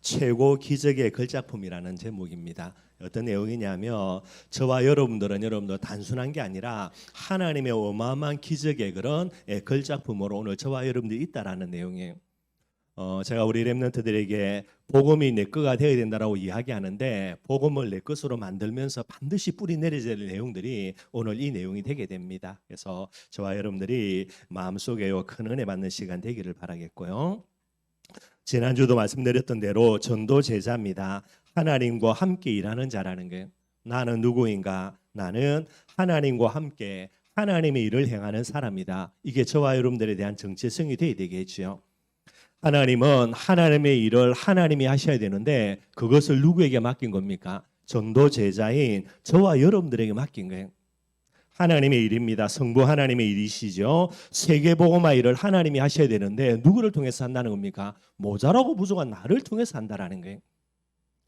최고 기적의 걸작품이라는 제목입니다. 어떤 내용이냐면 저와 여러분들 단순한 게 아니라 하나님의 어마어마한 기적의 그런 걸작품으로 오늘 저와 여러분들이 있다라는 내용이에요. 제가 우리 렘넌트들에게 복음이 내 거가 되어야 된다라고 이야기하는데 복음을 내 것으로 만들면서 반드시 뿌리 내려야 될 내용들이 오늘 이 내용이 되게 됩니다. 그래서 저와 여러분들이 마음속에 큰 은혜 받는 시간 되기를 바라겠고요. 지난주도 말씀드렸던 대로 전도 제자입니다. 하나님과 함께 일하는 자라는 게 나는 누구인가? 나는 하나님과 함께 하나님의 일을 행하는 사람이다. 이게 저와 여러분들에 대한 정체성이 되어야 되겠죠. 하나님은 하나님의 일을 하나님이 하셔야 되는데 그것을 누구에게 맡긴 겁니까? 전도 제자인 저와 여러분들에게 맡긴 거예요. 하나님의 일입니다. 성부 하나님의 일이시죠. 세계복음화 일을 하나님이 하셔야 되는데 누구를 통해서 한다는 겁니까? 모자라고 부족한 나를 통해서 한다라는 거예요.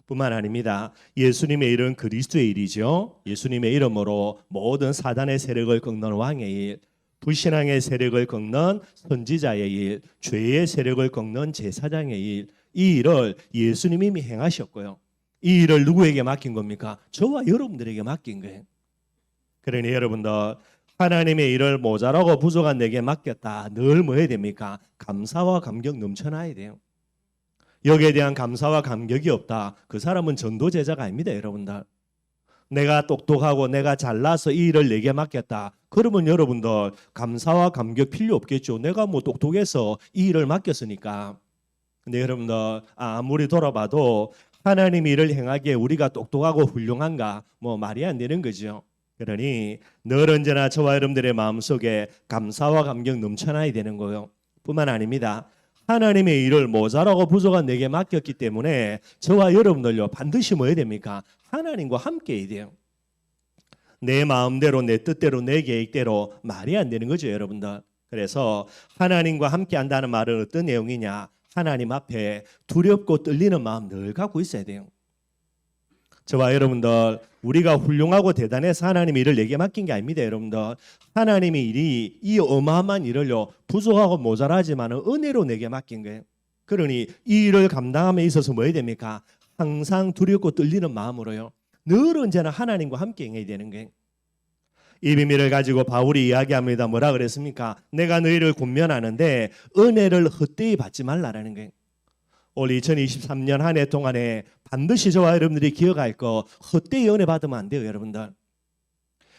뿐만 아닙니다. 예수님의 일은 그리스도의 일이죠. 예수님의 이름으로 모든 사단의 세력을 꺾는 왕의 일, 불신앙의 세력을 꺾는 선지자의 일, 죄의 세력을 꺾는 제사장의 일, 이 일을 예수님이 이미 행하셨고요. 이 일을 누구에게 맡긴 겁니까? 저와 여러분들에게 맡긴 거예요. 그러니 여러분들 하나님의 일을 모자라고 부족한 내게 맡겼다. 늘 뭐 해야 됩니까? 감사와 감격 넘쳐나야 돼요. 여기에 대한 감사와 감격이 없다. 그 사람은 전도 제자가 아닙니다, 여러분들. 내가 똑똑하고 내가 잘나서 이 일을 내게 맡겼다. 그러면 여러분들 감사와 감격 필요 없겠죠. 내가 뭐 똑똑해서 이 일을 맡겼으니까. 근데 여러분들 아무리 돌아봐도 하나님의 일을 행하기에 우리가 똑똑하고 훌륭한가? 뭐 말이 안 되는 거죠. 그러니 늘 언제나 저와 여러분들의 마음속에 감사와 감격 넘쳐나야 되는 거예요. 뿐만 아닙니다. 하나님의 일을 모자라고 부족한 내게 맡겼기 때문에 저와 여러분들요 반드시 뭐 해야 됩니까? 하나님과 함께 해야 돼요. 내 마음대로 내 뜻대로 내 계획대로 말이 안 되는 거죠, 여러분들. 그래서 하나님과 함께 한다는 말은 어떤 내용이냐? 하나님 앞에 두렵고 떨리는 마음 늘 갖고 있어야 돼요. 저와 여러분들 우리가 훌륭하고 대단해서 하나님의 일을 내게 맡긴 게 아닙니다, 여러분들. 하나님의 일이 이 어마어마한 일을요 부족하고 모자라지만 은혜로 내게 맡긴 거예요. 그러니 이 일을 감당함에 있어서 뭐 해야 됩니까? 항상 두렵고 떨리는 마음으로요 늘 언제나 하나님과 함께 행해야 되는 거예요. 이 비밀을 가지고 바울이 이야기합니다. 뭐라 그랬습니까? 내가 너희를 권면하는데 은혜를 헛되이 받지 말라라는 거예요. 올 2023년 한 해 동안에 반드시 저와 여러분들이 기억할 거 헛되이 은혜 받으면 안 돼요, 여러분들.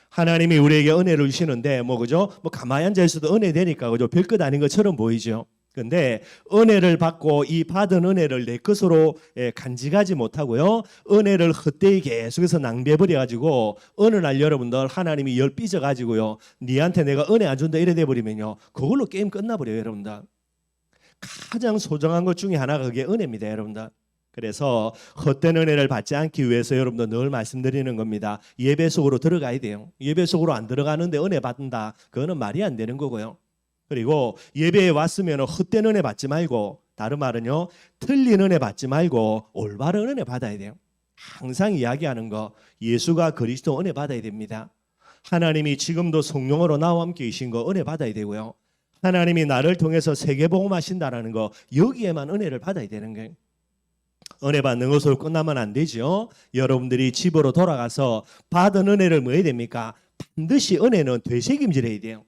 하나님이 우리에게 은혜를 주시는데 그죠? 가만히 앉아 있어도 은혜 되니까 그죠? 별것 아닌 것처럼 보이죠. 근데 은혜를 받고 이 받은 은혜를 내 것으로 간직하지 못하고요. 은혜를 헛되이 계속해서 낭비해 버려 가지고 어느 날 여러분들 하나님이 열 삐져 가지고요. 니한테 내가 은혜 안 준다 이래 돼 버리면요. 그걸로 게임 끝나 버려요, 여러분들. 가장 소중한 것 중에 하나가 그게 은혜입니다, 여러분들. 그래서 헛된 은혜를 받지 않기 위해서 여러분들 늘 말씀드리는 겁니다. 예배 속으로 들어가야 돼요. 예배 속으로 안 들어가는데 은혜 받는다. 그거는 말이 안 되는 거고요. 그리고 예배에 왔으면 헛된 은혜 받지 말고 다른 말은요. 틀린 은혜 받지 말고 올바른 은혜 받아야 돼요. 항상 이야기하는 거 예수가 그리스도 은혜 받아야 됩니다. 하나님이 지금도 성령으로 나와 함께 계신 거 은혜 받아야 되고요. 하나님이 나를 통해서 세계복음 하신다라는 거 여기에만 은혜를 받아야 되는 거예요. 은혜 받는 것으로 끝나면 안 되죠. 여러분들이 집으로 돌아가서 받은 은혜를 뭐 해야 됩니까? 반드시 은혜는 되새김질해야 돼요.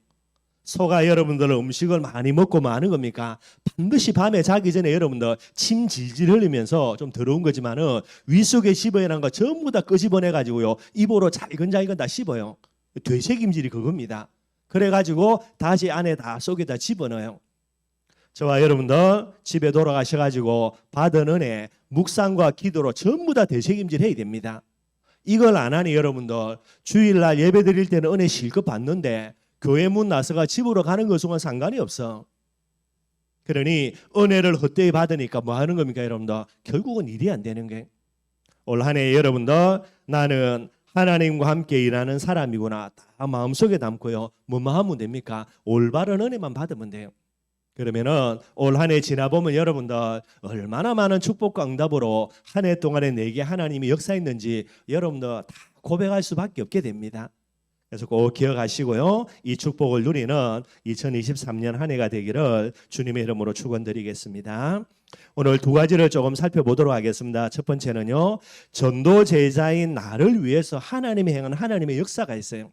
소가 여러분들 음식을 많이 먹고 뭐 하는 겁니까? 반드시 밤에 자기 전에 여러분들 침 질질 흘리면서 좀 더러운 거지만은 위 속에 씹어야 하는 거 전부 다 끄집어내 가지고요. 입으로 잘근잘근 다 씹어요. 되새김질이 그겁니다. 그래가지고 다시 안에 다 속에다 집어넣어요. 저와 여러분들 집에 돌아가셔가지고 받은 은혜 묵상과 기도로 전부 다 되새김질 해야 됩니다. 이걸 안 하니 여러분들 주일날 예배 드릴 때는 은혜 실컷 받는데 교회 문 나서가 집으로 가는 것과는 상관이 없어. 그러니 은혜를 헛되이 받으니까 뭐 하는 겁니까, 여러분들? 결국은 일이 안 되는 게. 올 한 해 여러분들 나는 하나님과 함께 일하는 사람이구나 다 마음속에 담고요. 뭐만 하면 됩니까? 올바른 은혜만 받으면 돼요. 그러면은 올 한 해 지나보면 여러분들 얼마나 많은 축복과 응답으로 한 해 동안에 내게 하나님이 역사했는지 여러분들 다 고백할 수밖에 없게 됩니다. 그래서 꼭 기억하시고요. 이 축복을 누리는 2023년 한 해가 되기를 주님의 이름으로 축원드리겠습니다. 오늘 두 가지를 조금 살펴보도록 하겠습니다. 첫 번째는요, 전도 제자인 나를 위해서 하나님이 행한 하나님의 역사가 있어요.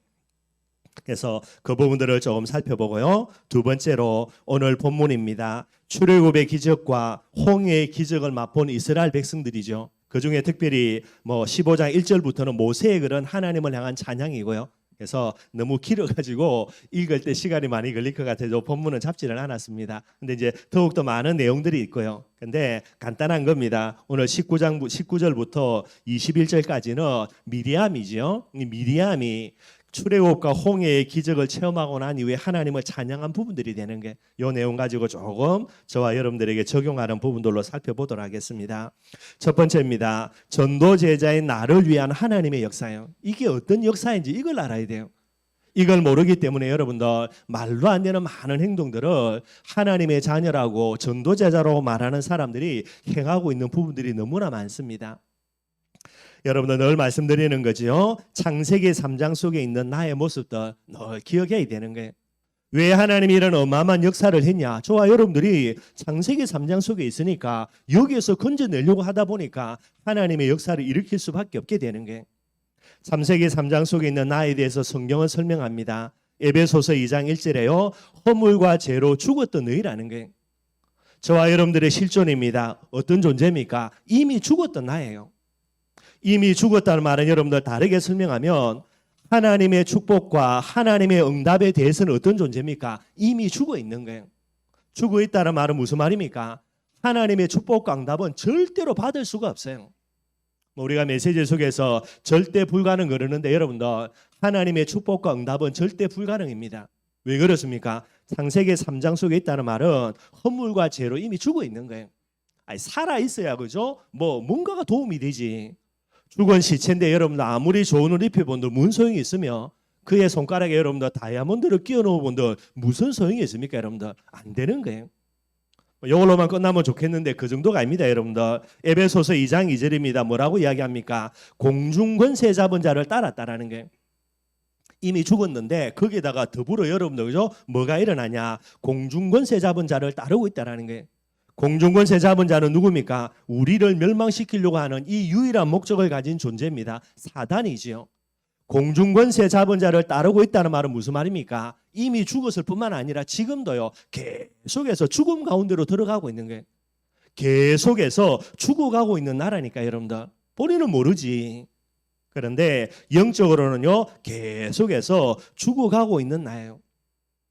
그래서 그 부분들을 조금 살펴보고요. 두 번째로 오늘 본문입니다. 출애굽의 기적과 홍해의 기적을 맛본 이스라엘 백성들이죠. 그 중에 특별히 15장 1절부터는 모세의 그런 하나님을 향한 찬양이고요. 그래서 너무 길어가지고 읽을 때 시간이 많이 걸릴 것 같아서 본문은 잡지를 않았습니다. 근데 이제 더욱더 많은 내용들이 있고요. 근데 간단한 겁니다. 오늘 19절부터 21절까지는 미리암이죠. 이 미리암이 출애굽과 홍해의 기적을 체험하고 난 이후에 하나님을 찬양한 부분들이 되는 게 이 내용 가지고 조금 저와 여러분들에게 적용하는 부분들로 살펴보도록 하겠습니다. 첫 번째입니다. 전도 제자인 나를 위한 하나님의 역사예요. 이게 어떤 역사인지 이걸 알아야 돼요. 이걸 모르기 때문에 여러분들 말로 안 되는 많은 행동들을 하나님의 자녀라고 전도 제자라고 말하는 사람들이 행하고 있는 부분들이 너무나 많습니다. 여러분들 늘 말씀드리는 거죠. 창세기 3장 속에 있는 나의 모습들 늘 기억해야 되는 거예요. 왜 하나님이 이런 어마어마한 역사를 했냐? 저와 여러분들이 창세기 3장 속에 있으니까 여기에서 건져내려고 하다 보니까 하나님의 역사를 일으킬 수밖에 없게 되는 거예요. 창세기 3장 속에 있는 나에 대해서 성경은 설명합니다. 에베소서 2장 1절에요. 허물과 죄로 죽었던 너희라는 거예요. 저와 여러분들의 실존입니다. 어떤 존재입니까? 이미 죽었던 나예요. 이미 죽었다는 말은 여러분들 다르게 설명하면 하나님의 축복과 하나님의 응답에 대해서는 어떤 존재입니까? 이미 죽어 있는 거예요. 죽어 있다는 말은 무슨 말입니까? 하나님의 축복과 응답은 절대로 받을 수가 없어요. 우리가 메시지 속에서 절대 불가능 그러는데 여러분들 하나님의 축복과 응답은 절대 불가능입니다. 왜 그렇습니까? 창세기 3장 속에 있다는 말은 허물과 죄로 이미 죽어 있는 거예요. 아니, 살아 있어야 그죠? 뭔가가 도움이 되지. 죽은 시체인데 여러분들 아무리 좋은 옷 입혀본들 무슨 소용이 있으며 그의 손가락에 여러분들 다이아몬드를 끼워 놓은분들 무슨 소용이 있습니까? 여러분들 안 되는 거예요. 이걸로만 끝나면 좋겠는데 그 정도가 아닙니다. 여러분들 에베소서 2장 2절입니다. 뭐라고 이야기합니까? 공중권세 잡은 자를 따랐다라는 게 이미 죽었는데 거기에다가 더불어 여러분들 그죠? 뭐가 일어나냐? 공중권세 잡은 자를 따르고 있다라는 거예요. 공중권세 잡은 자는 누굽니까? 우리를 멸망시키려고 하는 이 유일한 목적을 가진 존재입니다. 사단이지요. 공중권세 잡은 자를 따르고 있다는 말은 무슨 말입니까? 이미 죽었을 뿐만 아니라 지금도요. 계속해서 죽음 가운데로 들어가고 있는 거예요. 계속해서 죽어가고 있는 나라니까 여러분들. 본인은 모르지. 그런데 영적으로는요. 계속해서 죽어가고 있는 나예요.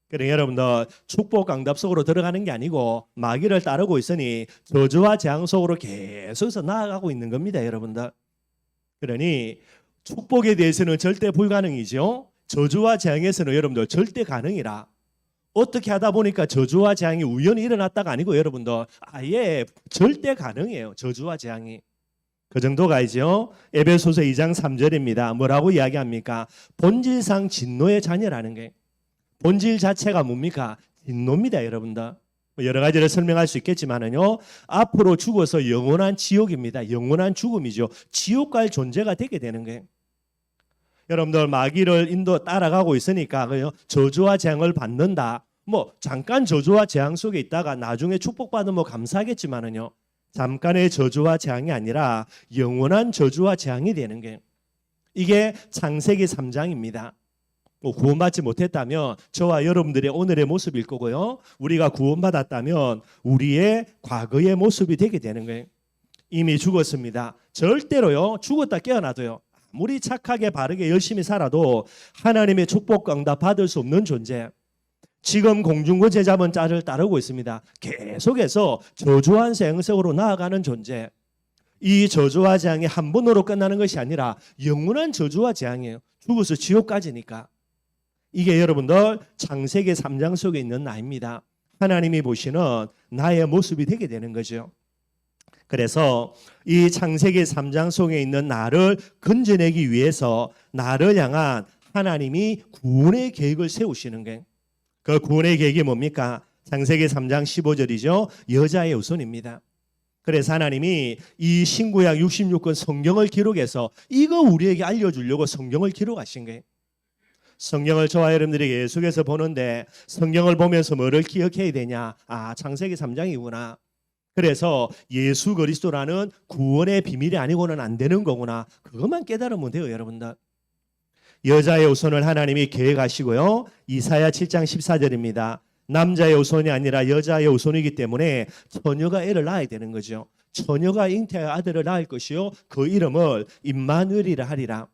그래 여러분들 축복 응답 속으로 들어가는 게 아니고 마귀를 따르고 있으니 저주와 재앙 속으로 계속해서 나아가고 있는 겁니다. 여러분들. 그러니 축복에 대해서는 절대 불가능이죠. 저주와 재앙에서는 여러분들 절대 가능이라. 어떻게 하다 보니까 저주와 재앙이 우연히 일어났다가 아니고 여러분들 아예 절대 가능해요. 저주와 재앙이. 그 정도가 이죠. 에베소서 2장 3절입니다. 뭐라고 이야기합니까? 본질상 진노의 자녀라는 게. 본질 자체가 뭡니까? 진노입니다, 여러분들. 여러 가지를 설명할 수 있겠지만은요. 앞으로 죽어서 영원한 지옥입니다. 영원한 죽음이죠. 지옥 갈 존재가 되게 되는 거예요. 여러분들 마귀를 따라가고 있으니까 저주와 재앙을 받는다. 잠깐 저주와 재앙 속에 있다가 나중에 축복받으면 감사하겠지만은요. 잠깐의 저주와 재앙이 아니라 영원한 저주와 재앙이 되는 거예요. 이게 창세기 3장입니다. 구원받지 못했다면 저와 여러분들의 오늘의 모습일 거고요. 우리가 구원받았다면 우리의 과거의 모습이 되게 되는 거예요. 이미 죽었습니다. 절대로요. 죽었다 깨어나도요. 아무리 착하게 바르게 열심히 살아도 하나님의 축복과 응답 받을 수 없는 존재. 지금 공중권세 잡은 자를 따르고 있습니다. 계속해서 저주한 생석으로 나아가는 존재. 이 저주와 재앙이 한 번으로 끝나는 것이 아니라 영원한 저주와 재앙이에요. 죽어서 지옥까지니까. 이게 여러분들 창세기 3장 속에 있는 나입니다. 하나님이 보시는 나의 모습이 되게 되는 거죠. 그래서 이 창세기 3장 속에 있는 나를 건져내기 위해서 나를 향한 하나님이 구원의 계획을 세우시는 거예요. 그 구원의 계획이 뭡니까? 창세기 3장 15절이죠. 여자의 후손입니다. 그래서 하나님이 이 신구약 66권 성경을 기록해서 이거 우리에게 알려주려고 성경을 기록하신 거예요. 성경을 저와 여러분들이 계속해서 보는데 성경을 보면서 뭐를 기억해야 되냐? 창세기 3장이구나. 그래서 예수 그리스도라는 구원의 비밀이 아니고는 안 되는 거구나. 그것만 깨달으면 돼요, 여러분들. 여자의 후손을 하나님이 계획하시고요. 이사야 7장 14절입니다. 남자의 후손이 아니라 여자의 후손이기 때문에 처녀가 애를 낳아야 되는 거죠. 처녀가 잉태하여 아들을 낳을 것이요 그 이름을 임마누엘이라 하리라.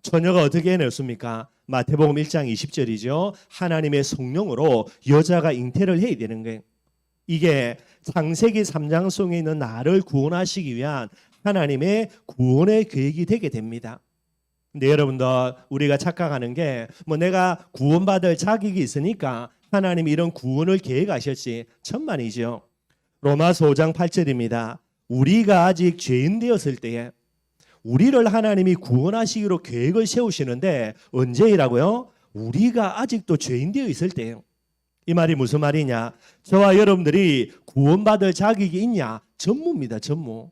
처녀가 어떻게 해냈습니까? 마태복음 1장 20절이죠. 하나님의 성령으로 여자가 잉태를 해야 되는 거예요. 이게 창세기 3장 속에 있는 나를 구원하시기 위한 하나님의 구원의 계획이 되게 됩니다. 근데 여러분들 우리가 착각하는 게 뭐 내가 구원받을 자격이 있으니까 하나님이 이런 구원을 계획하셨지 천만이죠. 로마서 5장 8절입니다. 우리가 아직 죄인 되었을 때에 우리를 하나님이 구원하시기로 계획을 세우시는데 언제이라고요? 우리가 아직도 죄인 되어 있을 때예요. 이 말이 무슨 말이냐? 저와 여러분들이 구원받을 자격이 있냐? 전무입니다. 전무.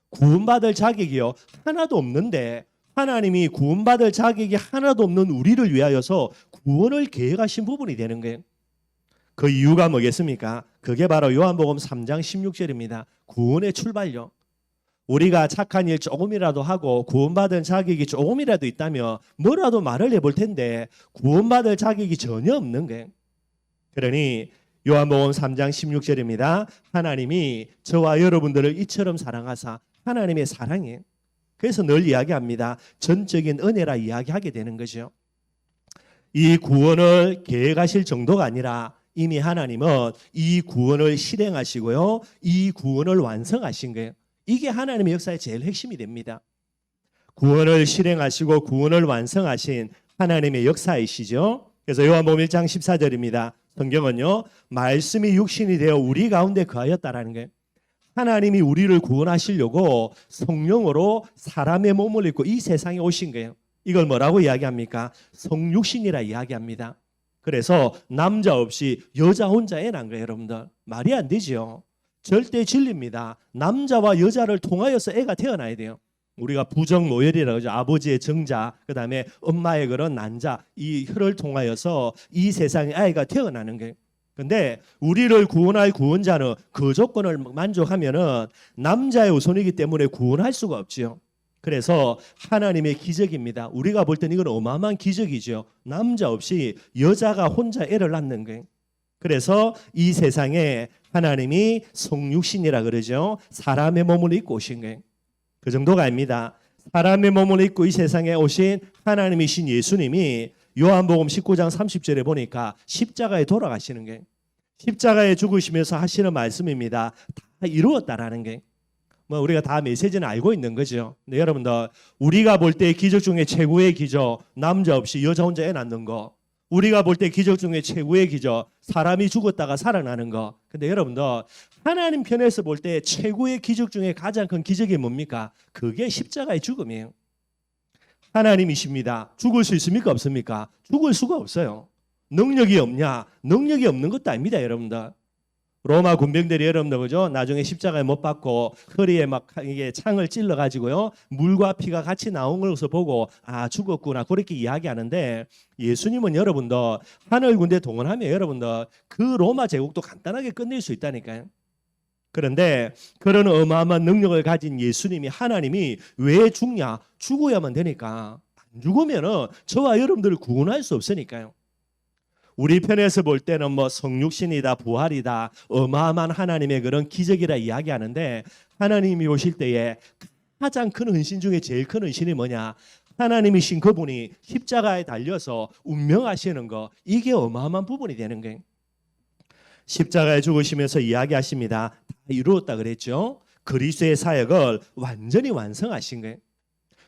구원받을 자격이요 하나도 없는데 하나님이 구원받을 자격이 하나도 없는 우리를 위하여서 구원을 계획하신 부분이 되는 거예요. 그 이유가 뭐겠습니까? 그게 바로 요한복음 3장 16절입니다. 구원의 출발요. 우리가 착한 일 조금이라도 하고 구원받은 자격이 조금이라도 있다면 뭐라도 말을 해볼 텐데 구원받을 자격이 전혀 없는 거예요. 그러니 요한복음 3장 16절입니다. 하나님이 저와 여러분들을 이처럼 사랑하사 하나님의 사랑이에요. 그래서 늘 이야기합니다. 전적인 은혜라 이야기하게 되는 거죠. 이 구원을 계획하실 정도가 아니라 이미 하나님은 이 구원을 실행하시고요. 이 구원을 완성하신 거예요. 이게 하나님의 역사의 제일 핵심이 됩니다. 구원을 실행하시고 구원을 완성하신 하나님의 역사이시죠. 그래서 요한복음 1장 14절입니다. 성경은요. 말씀이 육신이 되어 우리 가운데 거하였다라는 거예요. 하나님이 우리를 구원하시려고 성령으로 사람의 몸을 입고 이 세상에 오신 거예요. 이걸 뭐라고 이야기합니까? 성육신이라 이야기합니다. 그래서 남자 없이 여자 혼자 애 낳은 거예요, 여러분들. 말이 안 되죠. 절대 진리입니다. 남자와 여자를 통하여서 애가 태어나야 돼요. 우리가 부정모혈이라고 하죠. 아버지의 정자, 그 다음에 엄마의 그런 난자, 이 혈을 통하여서 이 세상에 아이가 태어나는 거예요. 근데 우리를 구원할 구원자는 그 조건을 만족하면은 남자의 후손이기 때문에 구원할 수가 없지요. 그래서 하나님의 기적입니다. 우리가 볼 때는 이건 어마어마한 기적이죠. 남자 없이 여자가 혼자 애를 낳는 거예요. 그래서 이 세상에 하나님이 성육신이라 그러죠. 사람의 몸을 입고 오신 거예요. 그 정도가 아닙니다. 사람의 몸을 입고 이 세상에 오신 하나님이신 예수님이 요한복음 19장 30절에 보니까 십자가에 돌아가시는 게 십자가에 죽으시면서 하시는 말씀입니다. 다 이루었다라는 게 뭐 우리가 다 메시지는 알고 있는 거죠. 근데 여러분들 우리가 볼 때 기적 중에 최고의 기적 남자 없이 여자 혼자 애 낳는 거 우리가 볼 때 기적 중에 최고의 기적 사람이 죽었다가 살아나는 거 근데 여러분들 하나님 편에서 볼 때 최고의 기적 중에 가장 큰 기적이 뭡니까? 그게 십자가의 죽음이에요. 하나님이십니다. 죽을 수 있습니까? 없습니까? 죽을 수가 없어요. 능력이 없냐? 능력이 없는 것도 아닙니다, 여러분들. 로마 군병들이 여러분들 그죠? 나중에 십자가에 못 박고 허리에 막 이게 창을 찔러 가지고요. 물과 피가 같이 나온 것을 보고 죽었구나 그렇게 이야기하는데 예수님은 여러분들 하늘 군대 동원하면 여러분들 그 로마 제국도 간단하게 끝낼 수 있다니까요. 그런데 그런 어마어마한 능력을 가진 예수님이 하나님이 왜 죽냐? 죽어야만 되니까. 안 죽으면은 저와 여러분들을 구원할 수 없으니까요. 우리 편에서 볼 때는 뭐 성육신이다, 부활이다, 어마어마한 하나님의 그런 기적이라 이야기하는데 하나님이 오실 때에 가장 큰 헌신 중에 제일 큰 헌신이 뭐냐? 하나님이신 그분이 십자가에 달려서 운명하시는 거 이게 어마어마한 부분이 되는 거예요. 십자가에 죽으시면서 이야기하십니다. 다 이루었다 그랬죠. 그리스도의 사역을 완전히 완성하신 거예요.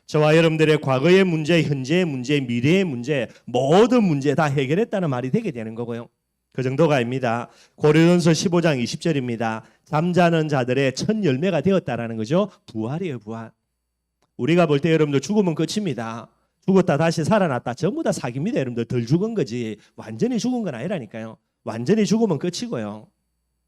저와 여러분들의 과거의 문제, 현재의 문제, 미래의 문제 모든 문제 다 해결했다는 말이 되게 되는 거고요. 그 정도가 아닙니다. 고린도전서 15장 20절입니다. 잠자는 자들의 첫 열매가 되었다라는 거죠. 부활이에요, 부활. 우리가 볼 때 여러분들 죽으면 끝입니다. 죽었다 다시 살아났다 전부 다 사기입니다. 여러분들 덜 죽은 거지 완전히 죽은 건 아니라니까요. 완전히 죽으면 끝이고요.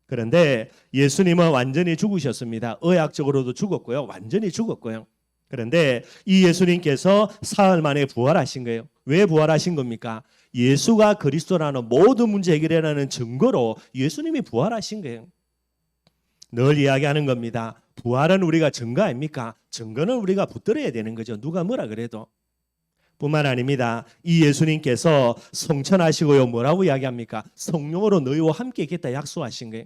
그런데 예수님은 완전히 죽으셨습니다. 의학적으로도 죽었고요. 완전히 죽었고요. 그런데 이 예수님께서 사흘 만에 부활하신 거예요. 왜 부활하신 겁니까? 예수가 그리스도라는 모든 문제 해결이라는 증거로 예수님이 부활하신 거예요. 늘 이야기하는 겁니다. 부활은 우리가 증거 아닙니까? 증거는 우리가 붙들어야 되는 거죠. 누가 뭐라 그래도. 뿐만 아닙니다. 이 예수님께서 성천하시고요. 뭐라고 이야기합니까? 성령으로 너희와 함께 있겠다 약속하신 거예요.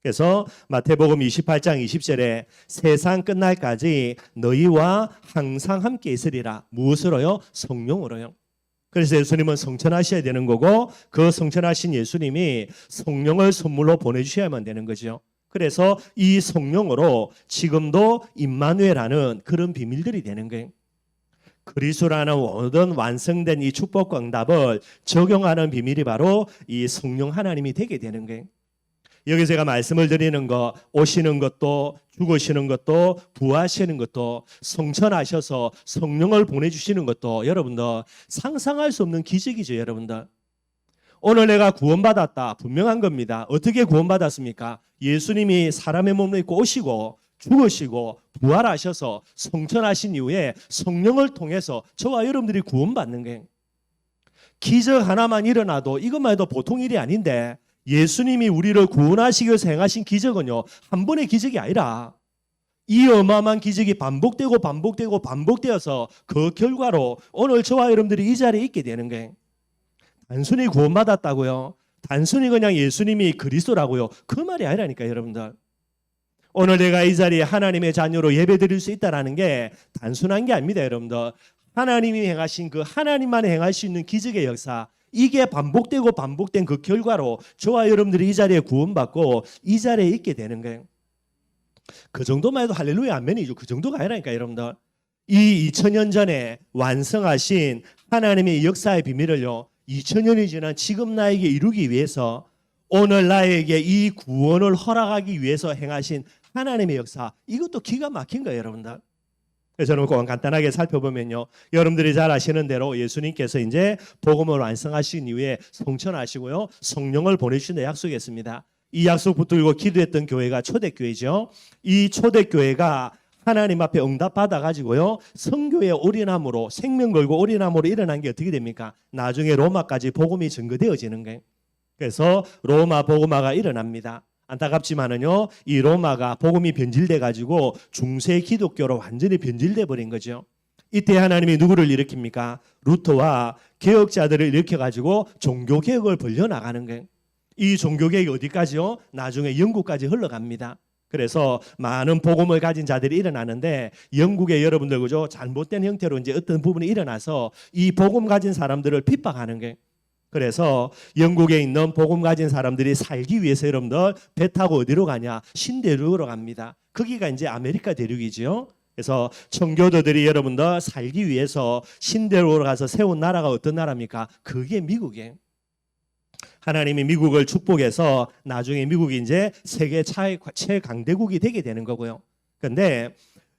그래서 마태복음 28장 20절에 세상 끝날까지 너희와 항상 함께 있으리라. 무엇으로요? 성령으로요. 그래서 예수님은 성천하셔야 되는 거고 그 성천하신 예수님이 성령을 선물로 보내주셔야만 되는 거죠. 그래서 이 성령으로 지금도 임마누엘하는 그런 비밀들이 되는 거예요. 그리스도라는 모든 완성된 이 축복과 응답을 적용하는 비밀이 바로 이 성령 하나님이 되게 되는 거예요. 여기서 제가 말씀을 드리는 거, 오시는 것도 죽으시는 것도 부활하시는 것도 성천하셔서 성령을 보내주시는 것도 여러분들 상상할 수 없는 기적이죠. 여러분들 오늘 내가 구원받았다 분명한 겁니다. 어떻게 구원받았습니까? 예수님이 사람의 몸을 입고 오시고 죽으시고 부활하셔서 성천하신 이후에 성령을 통해서 저와 여러분들이 구원받는 거예요. 기적 하나만 일어나도 이것만 해도 보통 일이 아닌데 예수님이 우리를 구원하시기 위해서 행하신 기적은요 한 번의 기적이 아니라 이 어마어마한 기적이 반복되어서 그 결과로 오늘 저와 여러분들이 이 자리에 있게 되는 거예요. 단순히 구원받았다고요? 단순히 그냥 예수님이 그리스도라고요? 그 말이 아니라니까요. 여러분들 오늘 내가 이 자리에 하나님의 자녀로 예배드릴 수 있다는 게 단순한 게 아닙니다. 여러분들 하나님이 행하신 그 하나님만 행할 수 있는 기적의 역사, 이게 반복된 그 결과로 저와 여러분들이 이 자리에 구원받고 이 자리에 있게 되는 거예요. 그 정도만 해도 할렐루야 아멘이죠. 그 정도가 아니라니까 여러분들. 이 2000년 전에 완성하신 하나님의 역사의 비밀을요 2000년이 지난 지금 나에게 이루기 위해서 오늘 나에게 이 구원을 허락하기 위해서 행하신 하나님의 역사, 이것도 기가 막힌 거예요. 여러분들. 그래서 저는 꼭 간단하게 살펴보면요 여러분들이 잘 아시는 대로 예수님께서 이제 복음을 완성하신 이후에 성천하시고요 성령을 보내주신다 약속했습니다. 이 약속 붙들고 기도했던 교회가 초대교회죠. 이 초대교회가 하나님 앞에 응답받아 가지고요 성교에 올인함으로 생명 걸고 올인함으로 일어난 게 어떻게 됩니까? 나중에 로마까지 복음이 증거되어지는 거예요. 그래서 로마 복음화가 일어납니다. 안타깝지만은요 이 로마가 복음이 변질돼 가지고 중세 기독교로 완전히 변질돼 버린 거죠. 이때 하나님이 누구를 일으킵니까? 루터와 개혁자들을 일으켜 가지고 종교 개혁을 벌려나가는 거예요. 이 종교 개혁이 어디까지요? 나중에 영국까지 흘러갑니다. 그래서 많은 복음을 가진 자들이 일어나는데 영국의 여러분들 그죠? 잘못된 형태로 이제 어떤 부분이 일어나서 이 복음 가진 사람들을 핍박하는 거예요. 그래서 영국에 있는 복음 가진 사람들이 살기 위해서 여러분들 배 타고 어디로 가냐? 신대륙으로 갑니다. 거기가 이제 아메리카 대륙이죠. 그래서 청교도들이 여러분들 살기 위해서 신대륙으로 가서 세운 나라가 어떤 나라입니까? 그게 미국이에요. 하나님이 미국을 축복해서 나중에 미국이 이제 세계 최강대국이 되게 되는 거고요. 그런데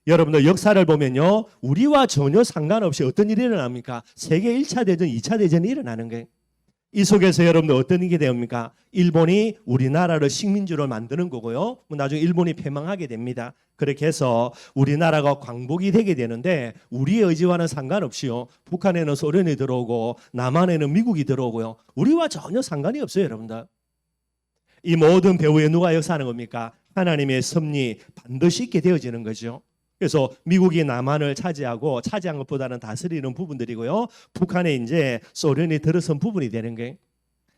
여러분들 역사를 보면요 우리와 전혀 상관없이 어떤 일이 일어납니까? 세계 1차 대전, 2차 대전이 일어나는 거예요. 이 속에서 여러분들 어떤 일이 됩니까? 일본이 우리나라를 식민지로 만드는 거고요. 나중에 일본이 패망하게 됩니다. 그렇게 해서 우리나라가 광복이 되게 되는데 우리의 의지와는 상관없이요. 북한에는 소련이 들어오고 남한에는 미국이 들어오고요. 우리와 전혀 상관이 없어요. 여러분들. 이 모든 배후에 누가 역사하는 겁니까? 하나님의 섭리 반드시 있게 되어지는 거죠. 그래서 미국이 남한을 차지한 것보다는 다스리는 부분들이고요. 북한에 이제 소련이 들어선 부분이 되는 거예요.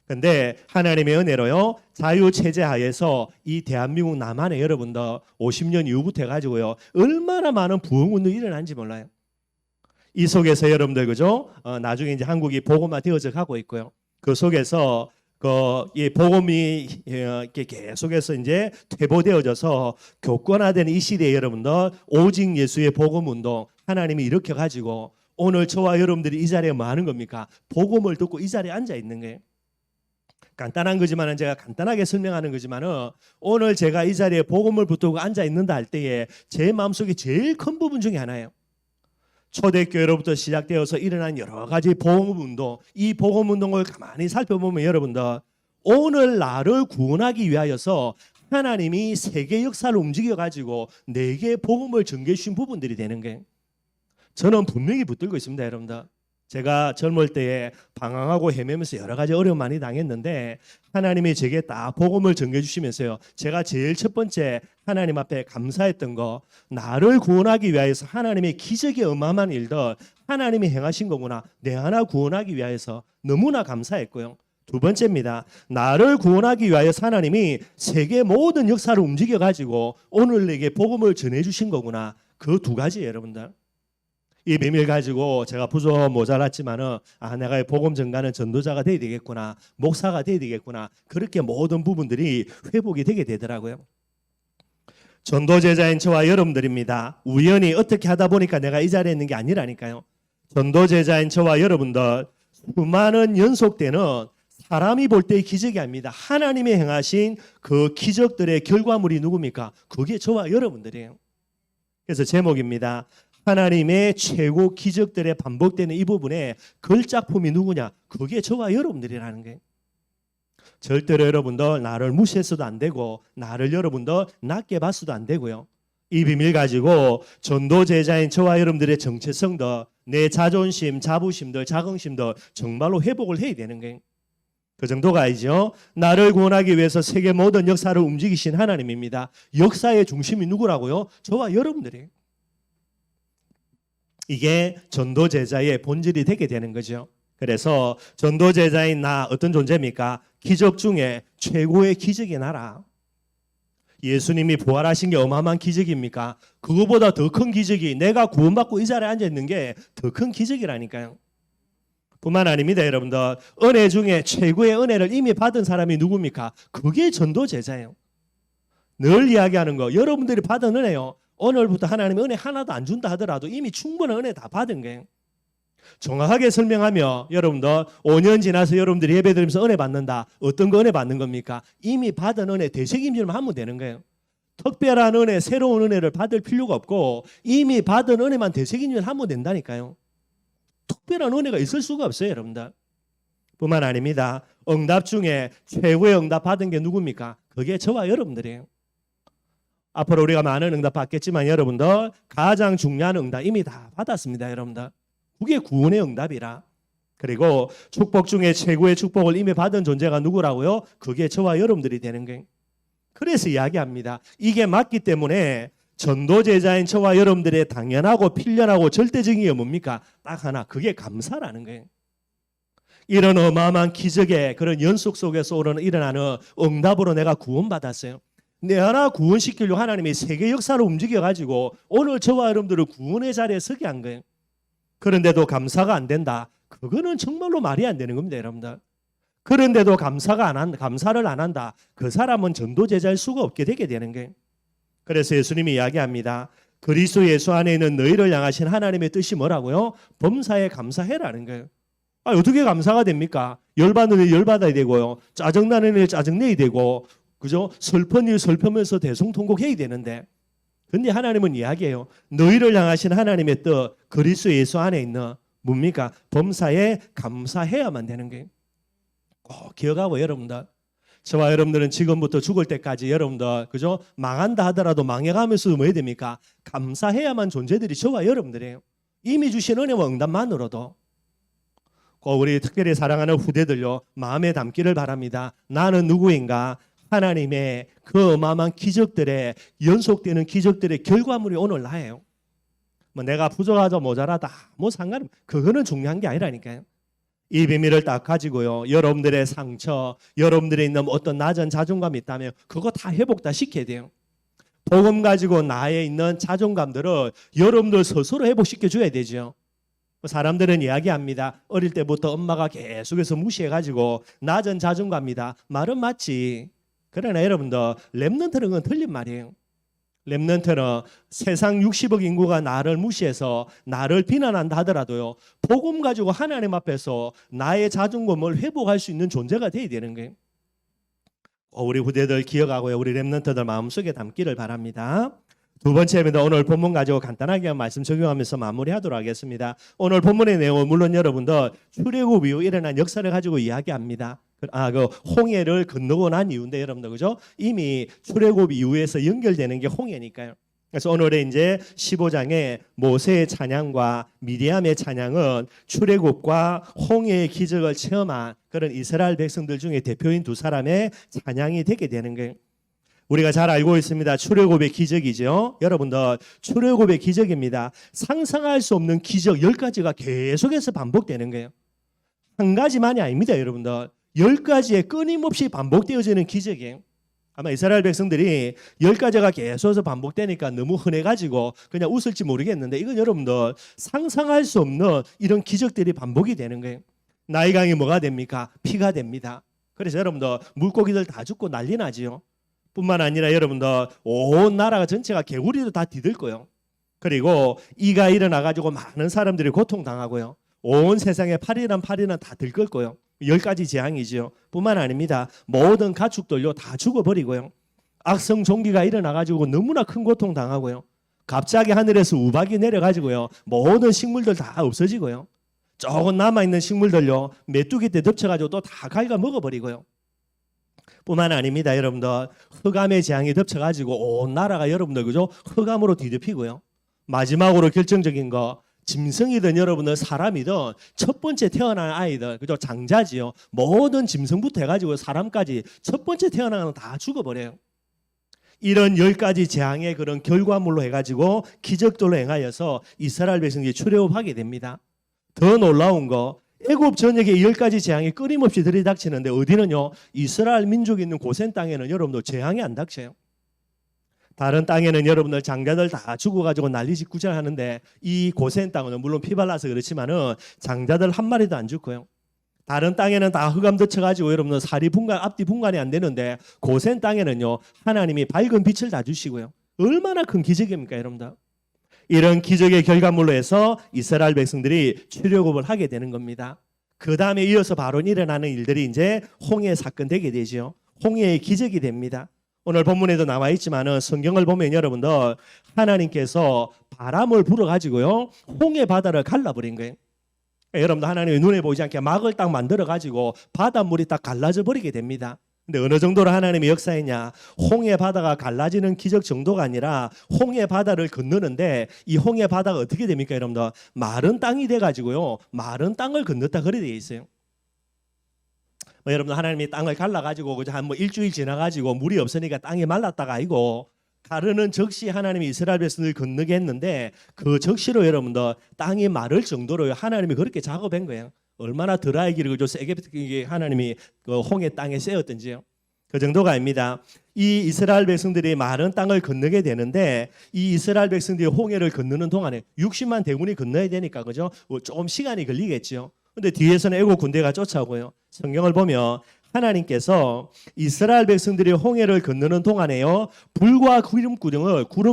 그런데 하나님의 은혜로요. 자유체제 하에서 이 대한민국 남한에 여러분들 50년 이후부터 해가지고요. 얼마나 많은 부흥운동이 일어난지 몰라요. 이 속에서 여러분들 그죠? 나중에 이제 한국이 복음화 되어져 가고 있고요. 그 속에서 이 복음이 이렇게 계속해서 이제 퇴보되어져서 교권화되는 이 시대에 여러분들 오직 예수의 복음 운동 하나님이 일으켜 가지고 오늘 저와 여러분들이 이 자리에 뭐 하는 겁니까? 복음을 듣고 이 자리에 앉아 있는 거예요. 간단한 거지만은 제가 간단하게 설명하는 거지만은 오늘 제가 이 자리에 복음을 붙들고 앉아 있는다 할 때에 제 마음속에 제일 큰 부분 중에 하나예요. 초대교회로부터 시작되어서 일어난 여러 가지 복음운동, 이 복음운동을 가만히 살펴보면 여러분들 오늘 나를 구원하기 위하여서 하나님이 세계 역사를 움직여가지고 내게 복음을 전개해 주신 부분들이 되는 거예요. 저는 분명히 붙들고 있습니다, 여러분들. 제가 젊을 때에 방황하고 헤매면서 여러 가지 어려움 많이 당했는데 하나님이 제게 딱 복음을 전해 주시면서요. 제가 제일 첫 번째 하나님 앞에 감사했던 거, 나를 구원하기 위하여서 하나님의 기적의 어마어마한 일들 하나님이 행하신 거구나. 내 하나 구원하기 위하여서 너무나 감사했고요. 두 번째입니다. 나를 구원하기 위하여서 하나님이 세계 모든 역사를 움직여 가지고 오늘 내게 복음을 전해 주신 거구나. 그 두 가지 여러분들. 이 비밀 가지고 제가 부족 모자랐지만은 내가 복음 전가는 전도자가 돼야 되겠구나, 목사가 돼야 되겠구나, 그렇게 모든 부분들이 회복이 되게 되더라고요. 전도 제자인 저와 여러분들입니다. 우연히 어떻게 하다 보니까 내가 이 자리에 있는 게 아니라니까요. 전도 제자인 저와 여러분들 수많은 연속되는 사람이 볼 때의 기적이 아닙니다. 하나님이 행하신 그 기적들의 결과물이 누굽니까? 그게 저와 여러분들이에요. 그래서 제목입니다. 하나님의 최고 기적들의 반복되는 이 부분에 걸작품이 누구냐? 그게 저와 여러분들이라는 거예요. 절대로 여러분들 나를 무시해서도 안 되고 나를 여러분들 낮게 봤어도 안 되고요. 이 비밀 가지고 전도 제자인 저와 여러분들의 정체성도, 내 자존심, 자부심들, 자긍심도 정말로 회복을 해야 되는 거예요. 그 정도가 아니죠. 나를 구원하기 위해서 세계 모든 역사를 움직이신 하나님입니다. 역사의 중심이 누구라고요? 저와 여러분들이에요. 이게 전도 제자의 본질이 되게 되는 거죠. 그래서 전도 제자인 나 어떤 존재입니까? 기적 중에 최고의 기적이 나라. 예수님이 부활하신 게 어마어마한 기적입니까? 그거보다 더 큰 기적이 내가 구원받고 이 자리에 앉아 있는 게 더 큰 기적이라니까요. 뿐만 아닙니다, 여러분들. 은혜 중에 최고의 은혜를 이미 받은 사람이 누굽니까? 그게 전도 제자예요. 늘 이야기하는 거, 여러분들이 받은 은혜요. 오늘부터 하나님이 은혜 하나도 안 준다 하더라도 이미 충분한 은혜 다 받은 거예요. 정확하게 설명하며 여러분들 5년 지나서 여러분들이 예배드리면서 은혜 받는다. 어떤 거 은혜 받는 겁니까? 이미 받은 은혜 되새김질만 하면 되는 거예요. 특별한 은혜, 새로운 은혜를 받을 필요가 없고 이미 받은 은혜만 되새김질 하면 된다니까요. 특별한 은혜가 있을 수가 없어요, 여러분들. 뿐만 아닙니다. 응답 중에 최고의 응답 받은 게 누굽니까? 그게 저와 여러분들이에요. 앞으로 우리가 많은 응답 받겠지만 여러분들 가장 중요한 응답 이미 다 받았습니다, 여러분들. 그게 구원의 응답이라. 그리고 축복 중에 최고의 축복을 이미 받은 존재가 누구라고요? 그게 저와 여러분들이 되는 거예요. 그래서 이야기합니다. 이게 맞기 때문에 전도 제자인 저와 여러분들의 당연하고 필연하고 절대적인 게 뭡니까? 딱 하나, 그게 감사라는 거예요. 이런 어마어마한 기적의 그런 연속 속에서 일어나는 응답으로 내가 구원받았어요. 내 하나 구원시키려고 하나님이 세계 역사를 움직여가지고 오늘 저와 여러분들을 구원의 자리에 서게 한 거예요. 그런데도 감사가 안 된다. 그거는 정말로 말이 안 되는 겁니다, 여러분들. 그런데도 감사를 안 한다. 그 사람은 전도 제자일 수가 없게 되게 되는 거예요. 그래서 예수님이 이야기합니다. 그리스도 예수 안에 있는 너희를 향하신 하나님의 뜻이 뭐라고요? 범사에 감사해라는 거예요. 어떻게 감사가 됩니까? 열받는 일 열받아야 되고요. 짜증나는 일 짜증내야 되고, 그죠? 슬픈 일 슬프면서 대성통곡해야 되는데, 근데 하나님은 이야기해요. 너희를 향하신 하나님의 뜻, 그리스도 예수 안에 있는 뭡니까? 범사에 감사해야만 되는 거예요. 꼭 기억하고 여러분들, 저와 여러분들은 지금부터 죽을 때까지 여러분들, 그죠? 망한다 하더라도 망해가면서 뭐 해야 됩니까? 감사해야만 존재들이 저와 여러분들이에요. 이미 주신 은혜와 응답만으로도. 꼭 우리 특별히 사랑하는 후대들요, 마음에 담기를 바랍니다. 나는 누구인가? 하나님의 그 어마어마한 기적들의 연속되는 기적들의 결과물이 오늘 나예요. 뭐 내가 부족하다 모자라다 뭐 상관, 그거는 중요한 게 아니라니까요. 이 비밀을 딱 가지고요, 여러분들의 상처, 여러분들에 있는 어떤 낮은 자존감이 있다면 그거 다 회복 다 시켜야 돼요. 복음 가지고 나에 있는 자존감들을 여러분들 스스로 회복시켜 줘야 되죠. 사람들은 이야기합니다. 어릴 때부터 엄마가 계속해서 무시해가지고 낮은 자존감이다. 말은 맞지. 그러나 여러분들, 렘넌트는 건 틀린 말이에요. 렘넌트는 세상 60억 인구가 나를 무시해서 나를 비난한다 하더라도요, 복음 가지고 하나님 앞에서 나의 자존감을 회복할 수 있는 존재가 돼야 되는 거예요. 우리 후대들 기억하고요, 우리 렘넌트들 마음속에 담기를 바랍니다. 두 번째입니다. 오늘 본문 가지고 간단하게 말씀 적용하면서 마무리하도록 하겠습니다. 오늘 본문의 내용은 물론 여러분들 출애굽 이후 일어난 역사를 가지고 이야기합니다. 그 홍해를 건너고 난 이후인데 여러분들, 그죠? 이미 출애굽 이후에서 연결되는 게 홍해니까요. 그래서 오늘의 이제 15장의 모세의 찬양과 미디암의 찬양은 출애굽과 홍해의 기적을 체험한 그런 이스라엘 백성들 중에 대표인 두 사람의 찬양이 되게 되는 거예요. 우리가 잘 알고 있습니다. 출애굽의 기적이죠. 여러분들 출애굽의 기적입니다. 상상할 수 없는 기적 10가지가 계속해서 반복되는 거예요. 한 가지만이 아닙니다. 여러분들 10가지의 끊임없이 반복되어지는 기적이에요. 아마 이스라엘 백성들이 10가지가 계속해서 반복되니까 너무 흔해가지고 그냥 웃을지 모르겠는데 이건 여러분들 상상할 수 없는 이런 기적들이 반복이 되는 거예요. 나일강이 뭐가 됩니까? 피가 됩니다. 그래서 여러분들 물고기들 다 죽고 난리 나지요. 뿐만 아니라 여러분들 온 나라가 전체가 개구리도 다 뒤들고요. 그리고 이가 일어나가지고 많은 사람들이 고통당하고요. 온 세상에 파리는 다 들끓고요. 10가지 재앙이지요. 뿐만 아닙니다. 모든 가축들요 다 죽어버리고요. 악성 종기가 일어나가지고 너무나 큰 고통 당하고요. 갑자기 하늘에서 우박이 내려가지고요. 모든 식물들 다 없어지고요. 조금 남아있는 식물들요 메뚜기 때 덮쳐가지고 또 다 갉아 먹어버리고요. 뿐만 아닙니다. 여러분들 흑암의 재앙이 덮쳐가지고 온 나라가 여러분들 그죠? 흑암으로 뒤덮이고요. 마지막으로 결정적인 거 짐승이든 여러분들 사람이든 첫 번째 태어난 아이들 그죠? 장자지요. 모든 짐승부터 해가지고 사람까지 첫 번째 태어나는 건 다 죽어버려요. 이런 10가지 재앙의 그런 결과물로 해가지고 기적들로 행하여서 이스라엘 백성들이 출애굽하게 됩니다. 더 놀라운 거 애굽 전역에 10가지 재앙이 끊임없이 들이닥치는데 어디는요? 이스라엘 민족이 있는 고센 땅에는 여러분들 재앙이 안 닥쳐요. 다른 땅에는 여러분들 장자들 다 죽어가지고 난리짓구전하는데 이 고센 땅은 물론 피발라서 그렇지만은 장자들 한 마리도 안 죽고요. 다른 땅에는 다 흑암 덮쳐가지고 여러분들 살이 분간 앞뒤 분간이 안 되는데 고센 땅에는요 하나님이 밝은 빛을 다 주시고요. 얼마나 큰 기적입니까 여러분들? 이런 기적의 결과물로 해서 이스라엘 백성들이 출애굽을 하게 되는 겁니다. 그 다음에 이어서 바로 일어나는 일들이 이제 홍해 사건 되게 되죠. 홍해의 기적이 됩니다. 오늘 본문에도 나와 있지만은 성경을 보면 여러분들 하나님께서 바람을 불어가지고요 홍해 바다를 갈라버린 거예요. 여러분들 하나님의 눈에 보이지 않게 막을 딱 만들어가지고 바닷물이 딱 갈라져 버리게 됩니다. 근데 어느 정도로 하나님의 역사이냐? 홍해 바다가 갈라지는 기적 정도가 아니라 홍해 바다를 건너는데 이 홍해 바다가 어떻게 됩니까 여러분들? 마른 땅이 돼가지고요 마른 땅을 건넜다 그래 되어 있어요. 여러분들 하나님이 땅을 갈라가지고 그저 한 일주일 지나가지고 물이 없으니까 땅이 말랐다가 아니고 가르는 적시 하나님이 이스라엘 백성을 건너게 했는데 그 적시로 여러분들 땅이 마를 정도로 하나님이 그렇게 작업한 거예요. 얼마나 드라이기를 그저 세게 하나님이 그 홍해 땅에 쐬었던지요. 그 정도가 아닙니다. 이 이스라엘 백성들이 마른 땅을 건너게 되는데 이 이스라엘 백성들이 홍해를 건너는 동안에 60만 대군이 건너야 되니까 그죠? 조금 시간이 걸리겠죠. 근데 뒤에서는 애국 군대가 쫓아오고요. 성경을 보면 하나님께서 이스라엘 백성들이 홍해를 건너는 동안에요 불과 구름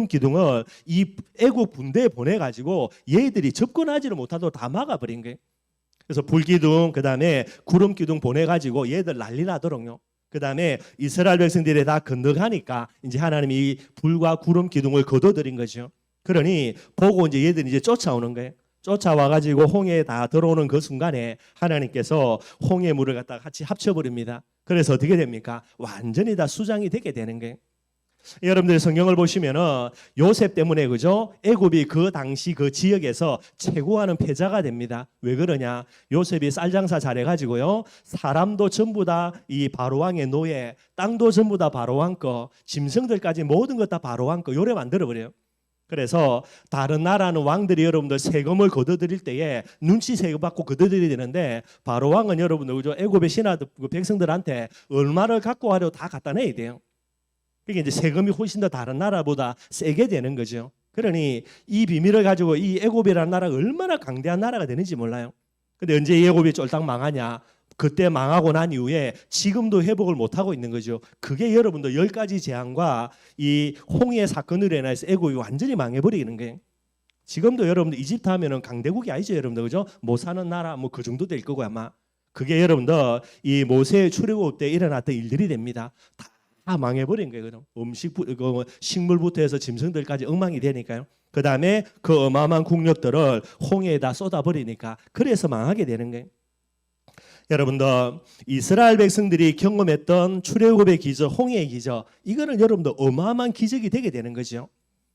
기둥을 이 애국 군대에 보내가지고 얘들이 접근하지를 못하도록 다 막아버린 거예요. 그래서 불기둥 그다음에 구름 기둥 보내가지고 얘들 난리 나도록요. 그다음에 이스라엘 백성들이 다 건너가니까 이제 하나님이 이 불과 구름 기둥을 거둬들인 거죠. 그러니 보고 이제 얘들이 이제 쫓아오는 거예요. 쫓아와가지고 홍해에 다 들어오는 그 순간에 하나님께서 홍해 물을 갖다가 같이 합쳐버립니다. 그래서 어떻게 됩니까? 완전히 다 수장이 되게 되는 거예요. 여러분들이 성경을 보시면은 요셉 때문에 그죠? 애굽이 그 당시 그 지역에서 최고하는 패자가 됩니다. 왜 그러냐? 요셉이 쌀장사 잘해가지고요. 사람도 전부 다 이 바로왕의 노예, 땅도 전부 다 바로왕 거, 짐승들까지 모든 것 다 바로왕 거 요래 만들어버려요. 그래서 다른 나라는 왕들이 여러분들 세금을 거둬들일 때에 눈치 세금 받고 거둬들여야 되는데 바로왕은 여러분들 그죠? 애굽의 신하들 그 백성들한테 얼마를 갖고 하려 다 갖다 내야 돼요. 그게 이제 세금이 훨씬 더 다른 나라보다 세게 되는 거죠. 그러니 이 비밀을 가지고 이 애굽이라는 나라가 얼마나 강대한 나라가 되는지 몰라요. 근데 언제 이 애굽이 쫄딱 망하냐? 그때 망하고 난 이후에 지금도 회복을 못하고 있는 거죠. 그게 여러분들 10가지 재앙과 이 홍해 사건으로 인해서 애굽이 완전히 망해버리는 거예요. 지금도 여러분들 이집트 하면은 강대국이 아니죠, 여러분들 그죠? 못 사는 나라 뭐 그 정도 될 거고 아마. 그게 여러분들 이 모세의 출애굽 때 일어났던 일들이 됩니다. 다 망해버린 거예요. 그럼 식물부터 해서 짐승들까지 엉망이 되니까요. 그 다음에 그 어마어마한 국력들을 홍해에다 쏟아버리니까 그래서 망하게 되는 거예요. 여러분들 이스라엘 백성들이 경험했던 출애굽의 기적, 홍해의 기적 이거는 여러분들 어마어마한 기적이 되게 되는 거죠.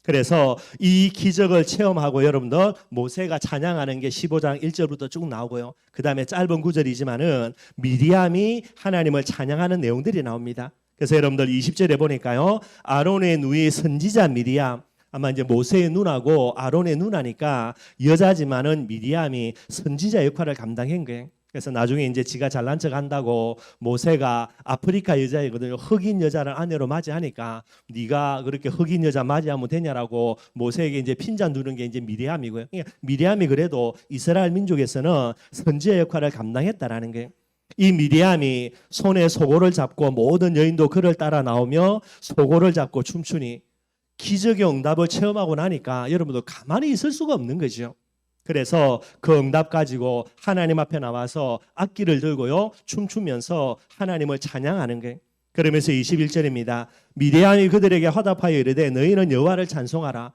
그래서 이 기적을 체험하고 여러분들 모세가 찬양하는 게 15장 1절부터 쭉 나오고요. 그 다음에 짧은 구절이지만은 미리암이 하나님을 찬양하는 내용들이 나옵니다. 그래서 여러분들 20절에 보니까요. 아론의 누이 선지자 미리암, 아마 이제 모세의 누나고 아론의 누나니까 여자지만은 미리암이 선지자 역할을 감당한 거예요. 그래서 나중에 이제 지가 잘난 척 한다고 모세가 아프리카 여자이거든요. 흑인 여자를 아내로 맞이하니까 네가 그렇게 흑인 여자 맞이하면 되냐라고 모세에게 이제 핀잔 두는 게 이제 미리암이고요. 그러니까 미리암이 그래도 이스라엘 민족에서는 선지자 역할을 감당했다라는 거예요. 이 미리암이 손에 소고를 잡고 모든 여인도 그를 따라 나오며 소고를 잡고 춤추니 기적의 응답을 체험하고 나니까 여러분들 가만히 있을 수가 없는 거죠. 그래서 그 응답 가지고 하나님 앞에 나와서 악기를 들고요 춤추면서 하나님을 찬양하는 거예요. 그러면서 21절입니다. 미리암이 그들에게 화답하여 이르되 너희는 여호와를 찬송하라.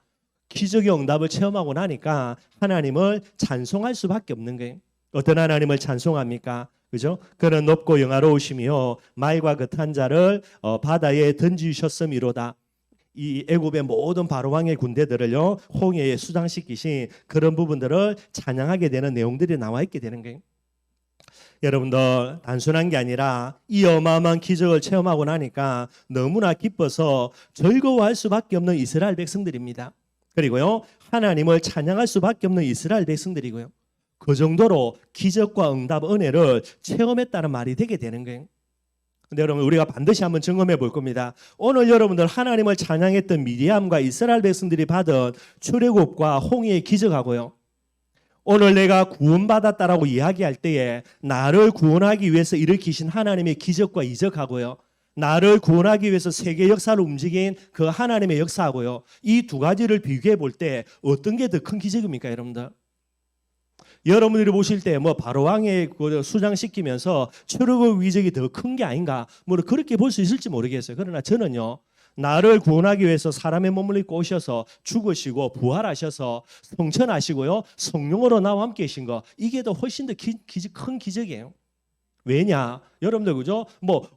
기적의 응답을 체험하고 나니까 하나님을 찬송할 수밖에 없는 거예요. 어떤 하나님을 찬송합니까? 그죠? 그는 높고 영화로우시며 말과 같은 자를 바다에 던지셨음이로다. 이 애굽의 모든 바로왕의 군대들을요 홍해에 수장시키신 그런 부분들을 찬양하게 되는 내용들이 나와 있게 되는 거예요. 여러분들 단순한 게 아니라 이 어마어마한 기적을 체험하고 나니까 너무나 기뻐서 즐거워할 수밖에 없는 이스라엘 백성들입니다. 그리고요 하나님을 찬양할 수밖에 없는 이스라엘 백성들이고요. 그 정도로 기적과 응답 은혜를 체험했다는 말이 되게 되는 거예요. 근데 여러분 우리가 반드시 한번 점검해 볼 겁니다. 오늘 여러분들 하나님을 찬양했던 미리암과 이스라엘 백성들이 받은 출애굽과 홍해의 기적하고요. 오늘 내가 구원받았다라고 이야기할 때에 나를 구원하기 위해서 일으키신 하나님의 기적과 이적하고요. 나를 구원하기 위해서 세계 역사를 움직인 그 하나님의 역사하고요. 이 두 가지를 비교해 볼 때 어떤 게 더 큰 기적입니까, 여러분들? 여러분들이 보실 때 뭐 바로왕에 수장시키면서 출애굽 기적이 더 큰 게 아닌가 뭐 그렇게 볼 수 있을지 모르겠어요. 그러나 저는요 나를 구원하기 위해서 사람의 몸을 입고 오셔서 죽으시고 부활하셔서 성천하시고요 성령으로 나와 함께 계신 거 이게 더 훨씬 더 큰 기적이에요. 왜냐 여러분들 그죠 뭐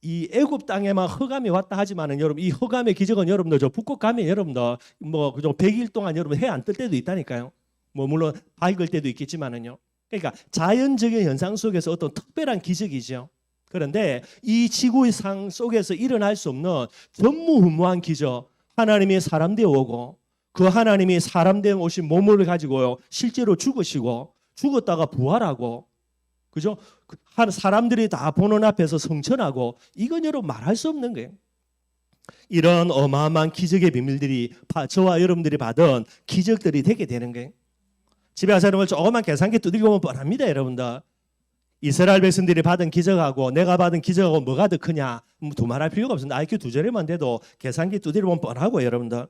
이 애굽 땅에만 흑암이 왔다 하지만은 여러분 이 흑암의 기적은 여러분들 저 북극 가면 여러분들 뭐 그죠 100일 동안 여러분 해 안 뜰 때도 있다니까요. 뭐 물론 밝을 때도 있겠지만은요. 그러니까 자연적인 현상 속에서 어떤 특별한 기적이죠. 그런데 이 지구상 속에서 일어날 수 없는 전무후무한 기적, 하나님이 사람 되어 오고 그 하나님이 사람 되어 오신 몸을 가지고요 실제로 죽으시고 죽었다가 부활하고 그죠? 사람들이 다 보는 앞에서 성천하고 이건 여러분 말할 수 없는 거예요. 이런 어마어마한 기적의 비밀들이 저와 여러분들이 받은 기적들이 되게 되는 거예요. 집에 가서 여러분 조그만 계산기 두들겨 보면 뻔합니다, 여러분들. 이스라엘 백성들이 받은 기적하고 내가 받은 기적하고 뭐가 더 크냐? 두말할 필요가 없습니다. IQ 2자리만 돼도 계산기 두드려 보면 뻔하고 여러분들.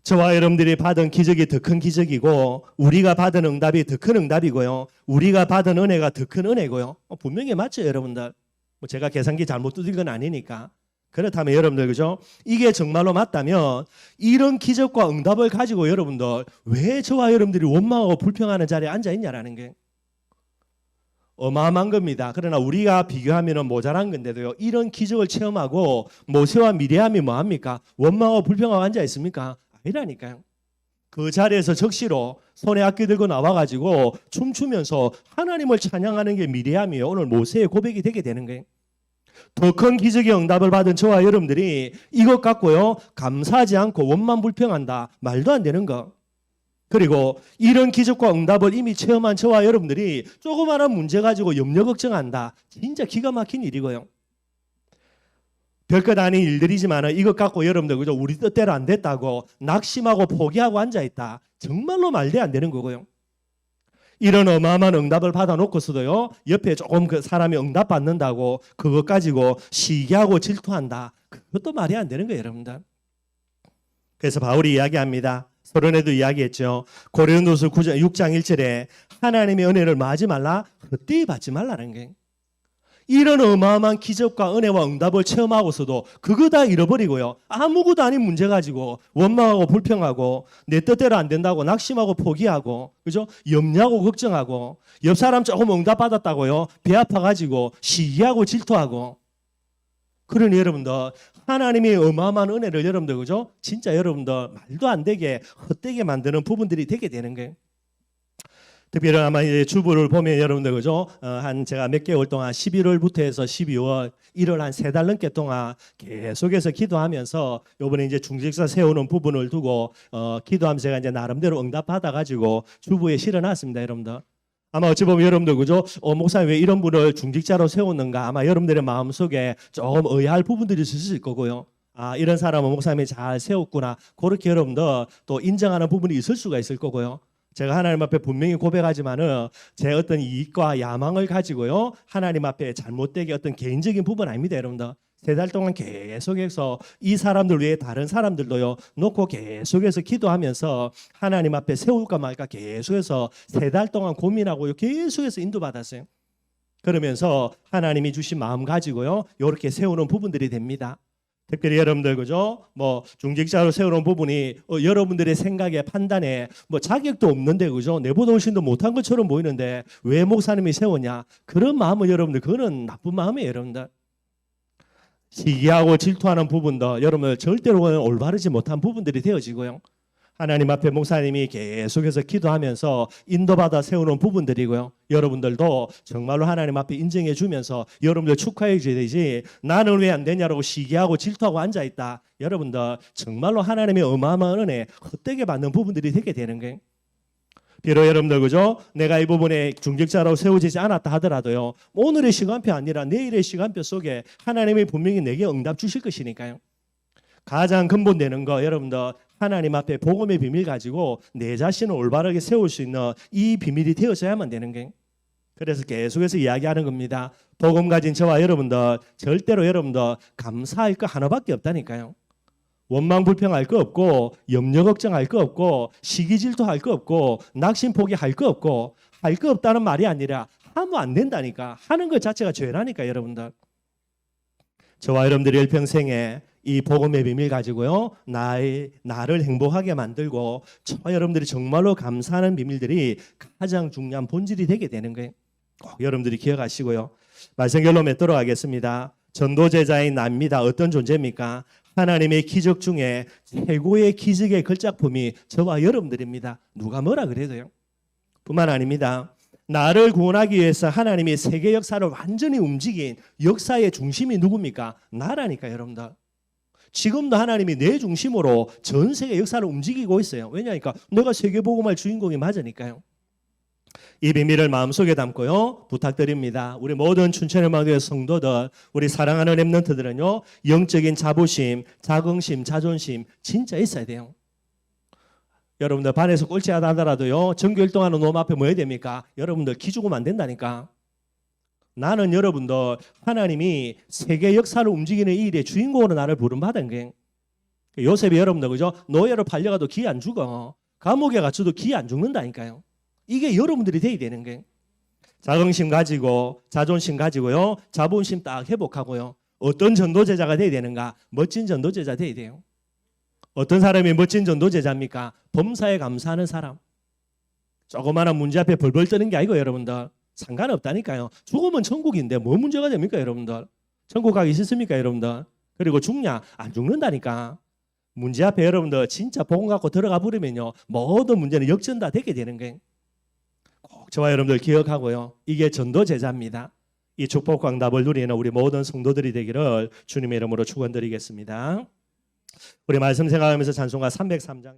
저와 여러분들이 받은 기적이 더 큰 기적이고 우리가 받은 응답이 더 큰 응답이고요. 우리가 받은 은혜가 더 큰 은혜고요. 분명히 맞죠, 여러분들. 뭐 제가 계산기 잘못 두드린 건 아니니까. 그렇다면 여러분들 그죠? 이게 정말로 맞다면 이런 기적과 응답을 가지고 여러분들 왜 저와 여러분들이 원망하고 불평하는 자리에 앉아 있냐라는 게 어마어마한 겁니다. 그러나 우리가 비교하면 모자란 건데도요. 이런 기적을 체험하고 모세와 미리암이 뭐합니까? 원망하고 불평하고 앉아 있습니까? 아니라니까요. 그 자리에서 적시로 손에 악기 들고 나와가지고 춤추면서 하나님을 찬양하는 게 미리암이에요. 오늘 모세의 고백이 되게 되는 거예요. 더 큰 기적의 응답을 받은 저와 여러분들이 이것 갖고요 감사하지 않고 원만 불평한다 말도 안 되는 거. 그리고 이런 기적과 응답을 이미 체험한 저와 여러분들이 조그마한 문제 가지고 염려 걱정한다. 진짜 기가 막힌 일이고요. 별것 아닌 일들이지만 이것 갖고 여러분들 그죠 우리 뜻대로 안 됐다고 낙심하고 포기하고 앉아있다. 정말로 말도 안 되는 거고요. 이런 어마어마한 응답을 받아놓고서도요 옆에 조금 그 사람이 응답 받는다고 그것 가지고 시기하고 질투한다. 그것도 말이 안 되는 거예요, 여러분들. 그래서 바울이 이야기합니다. 서론에도 이야기했죠. 고린도서 6장 1절에 하나님의 은혜를 마지 말라, 헛되이 받지 말라는 거예요. 이런 어마어마한 기적과 은혜와 응답을 체험하고서도 그거 다 잃어버리고요. 아무것도 아닌 문제 가지고 원망하고 불평하고 내 뜻대로 안 된다고 낙심하고 포기하고 그죠? 염려하고 걱정하고 옆 사람 조금 응답 받았다고요. 배 아파가지고 시기하고 질투하고 그러니 여러분들 하나님의 어마어마한 은혜를 여러분들 그죠? 진짜 여러분들 말도 안 되게 헛되게 만드는 부분들이 되게 되는 거예요. 특별히 아마 이제 주부를 보면 여러분들 그죠? 한 제가 몇 개월 동안 11월부터 해서 12월 1월 한 3달 넘게 동안 계속해서 기도하면서 요번에 이제 중직사 세우는 부분을 두고 기도하면서 제가 이제 나름대로 응답받아 가지고 주부에 실어놨습니다, 여러분들. 아마 어찌 보면 여러분들 그죠? 목사님 왜 이런 분을 중직자로 세웠는가? 아마 여러분들의 마음속에 조금 의아할 부분들이 있을 거고요. 아, 이런 사람은 목사님이 잘 세웠구나. 그렇게 여러분들 또 인정하는 부분이 있을 수가 있을 거고요. 제가 하나님 앞에 분명히 고백하지만은 제 어떤 이익과 야망을 가지고요 하나님 앞에 잘못되게 어떤 개인적인 부분 아닙니다, 여러분들. 3달 동안 계속해서 이 사람들 외에 다른 사람들도요 놓고 계속해서 기도하면서 하나님 앞에 세울까 말까 계속해서 3달 동안 고민하고 계속해서 인도받았어요. 그러면서 하나님이 주신 마음 가지고요 이렇게 세우는 부분들이 됩니다. 특별히 여러분들 그죠? 뭐 중직자로 세우는 부분이 여러분들의 생각에 판단에 뭐 자격도 없는데 그죠? 내보다 훨씬 더 못한 것처럼 보이는데 왜 목사님이 세웠냐? 그런 마음은 여러분들 그거는 나쁜 마음이에요, 여러분들. 시기하고 질투하는 부분도 여러분들 절대로 올바르지 못한 부분들이 되어지고요. 하나님 앞에 목사님이 계속해서 기도하면서 인도받아 세우는 부분들이고요. 여러분들도 정말로 하나님 앞에 인정해 주면서 여러분들 축하해 줘야 되지 나는 왜 안 되냐라고 시기하고 질투하고 앉아있다. 여러분들 정말로 하나님의 어마어마한 은혜 헛되게 받는 부분들이 되게 되는 거예요. 비록 여러분들 그죠? 내가 이 부분에 중직자로 세워지지 않았다 하더라도요. 오늘의 시간표 아니라 내일의 시간표 속에 하나님이 분명히 내게 응답 주실 것이니까요. 가장 근본되는 거 여러분들 하나님 앞에 복음의 비밀 가지고 내 자신을 올바르게 세울 수 있는 이 비밀이 되어져야만 되는 게. 그래서 계속해서 이야기하는 겁니다. 복음 가진 저와 여러분들 절대로 여러분들 감사할 거 하나밖에 없다니까요. 원망 불평할 거 없고 염려 걱정할 거 없고 시기 질투할 거 없고 낙심 포기할 거 없고 할 거 없다는 말이 아니라 하면 안 된다니까. 하는 것 자체가 죄라니까 여러분들. 저와 여러분들이 일평생에 이 복음의 비밀 가지고요 나를 행복하게 만들고 저와 여러분들이 정말로 감사하는 비밀들이 가장 중요한 본질이 되게 되는 거예요. 꼭 여러분들이 기억하시고요. 말씀 결론에 들어가겠습니다. 전도제자인 납니다. 어떤 존재입니까? 하나님의 기적 중에 최고의 기적의 걸작품이 저와 여러분들입니다. 누가 뭐라 그래도요. 뿐만 아닙니다. 나를 구원하기 위해서 하나님이 세계 역사를 완전히 움직인 역사의 중심이 누굽니까? 나라니까 여러분들. 지금도 하나님이 내 중심으로 전 세계 역사를 움직이고 있어요. 왜냐니까 내가 세계복음할 주인공이 맞으니까요. 이 비밀을 마음속에 담고요 부탁드립니다. 우리 모든 춘천의마을 성도들, 우리 사랑하는 렘넌트들은요 영적인 자부심, 자긍심, 자존심 진짜 있어야 돼요. 여러분들 반에서 꼴찌하다 하더라도요 전교 1등하는 놈 앞에 뭐 해야 됩니까? 여러분들 기죽으면 안 된다니까. 나는 여러분들 하나님이 세계 역사를 움직이는 이 일의 주인공으로 나를 부름받은 거예요. 요셉이 여러분들 그죠? 노예로 팔려가도 기 안 죽어. 감옥에 갇혀도 기 안 죽는다니까요. 이게 여러분들이 돼야 되는 거예요. 자긍심 가지고 자존심 가지고요 자본심 딱 회복하고요. 어떤 전도제자가 돼야 되는가? 멋진 전도제자 돼야 돼요. 어떤 사람이 멋진 전도제자입니까? 범사에 감사하는 사람. 조그마한 문제 앞에 벌벌 떠는 게 아니고 여러분들 상관없다니까요. 죽으면 천국인데 뭐 문제가 됩니까 여러분들? 천국 가기 싫습니까 여러분들? 그리고 죽냐? 안 죽는다니까. 문제 앞에 여러분들 진짜 복음 갖고 들어가 버리면요 모든 문제는 역전 다 되게 되는 거예요. 꼭 저와 여러분들 기억하고요. 이게 전도제자입니다. 이 축복과 응답을 누리는 우리 모든 성도들이 되기를 주님의 이름으로 축원드리겠습니다. 우리 말씀 생각하면서 찬송가 303장